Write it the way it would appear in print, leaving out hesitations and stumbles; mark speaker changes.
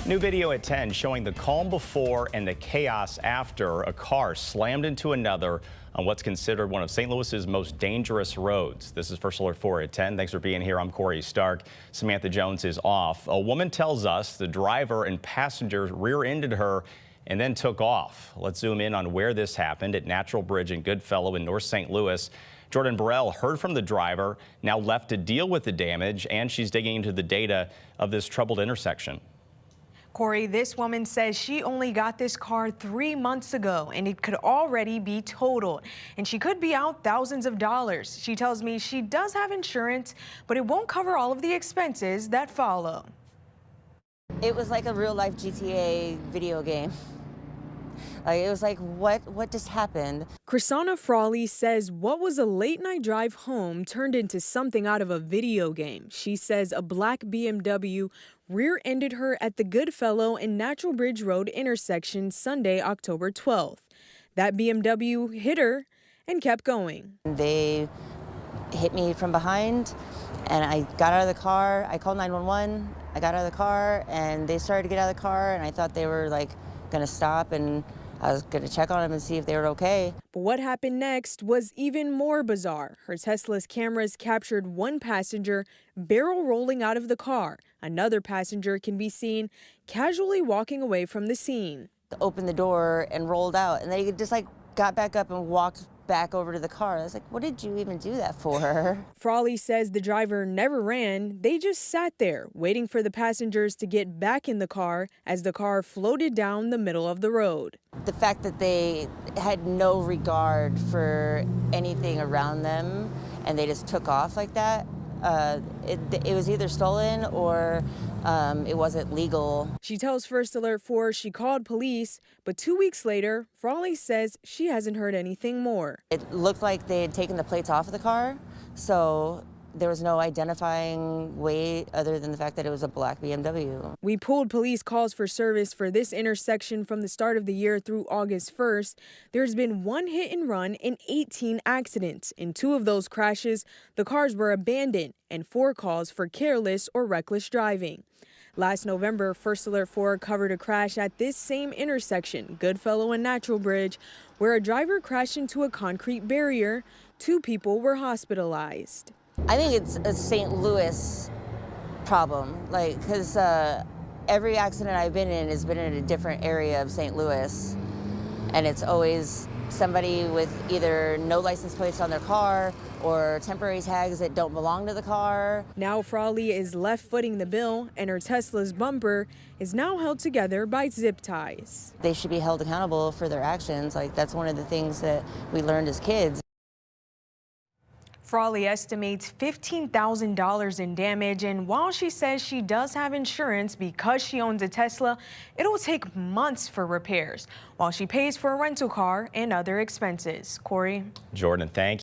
Speaker 1: New video at 10 showing the calm before and the chaos after a car slammed into another on what's considered one of St. Louis's most dangerous roads. This is First Alert 4 at 10. Thanks for being here. I'm Corey Stark. Samantha Jones is off. A woman tells us the driver and passengers rear-ended her and then took off. Let's zoom in on where this happened at Natural Bridge in Goodfellow in North St. Louis. Jordan Burrell heard from the driver, now left to deal with the damage, and she's digging into the data of this troubled intersection.
Speaker 2: Corey, this woman says she only got this car 3 months ago and it could already be totaled and she could be out thousands of dollars. She tells me she does have insurance, but it won't cover all of the expenses that follow.
Speaker 3: It was like a real life GTA video game. It was like, what just happened?
Speaker 2: Chrisana Frawley says what was a late night drive home turned into something out of a video game. She says a black BMW rear-ended her at the Goodfellow and Natural Bridge Road intersection Sunday, October 12th. That BMW hit her and kept going.
Speaker 3: They hit me from behind and I got out of the car. I called 911. I got out of the car and they started to get out of the car and I thought they were like gonna stop and I was going to check on them and see if they were okay.
Speaker 2: But what happened next was even more bizarre. Her Tesla's cameras captured one passenger barrel rolling out of the car. Another passenger can be seen casually walking away from the scene.
Speaker 3: Opened the door and rolled out, and they just like got back up and walked back over to the car. I was like, what did you even do that for?
Speaker 2: Frawley says the driver never ran. They just sat there waiting for the passengers to get back in the car as the car floated down the middle of the road.
Speaker 3: The fact that they had no regard for anything around them and they just took off like that, it was either stolen or it wasn't legal.
Speaker 2: She tells First Alert 4 she called police, but 2 weeks later, Frawley says she hasn't heard anything more.
Speaker 3: It looked like they had taken the plates off of the car, so there was no identifying way other than the fact that it was a black BMW.
Speaker 2: We pulled police calls for service for this intersection from the start of the year through August 1st. There's been one hit and run and 18 accidents. In 2 of those crashes, the cars were abandoned and 4 calls for careless or reckless driving. Last November, First Alert 4 covered a crash at this same intersection, Goodfellow and Natural Bridge, where a driver crashed into a concrete barrier. 2 people were hospitalized.
Speaker 3: I think it's a St. Louis problem, because every accident I've been in has been in a different area of St. Louis, and it's always somebody with either no license plates on their car or temporary tags that don't belong to the car.
Speaker 2: Now Frawley is left footing the bill, and her Tesla's bumper is now held together by zip ties.
Speaker 3: They should be held accountable for their actions. That's one of the things that we learned as kids.
Speaker 2: Frawley estimates $15,000 in damage, and while she says she does have insurance because she owns a Tesla, it'll take months for repairs while she pays for a rental car and other expenses. Corey?
Speaker 1: Jordan, thank you.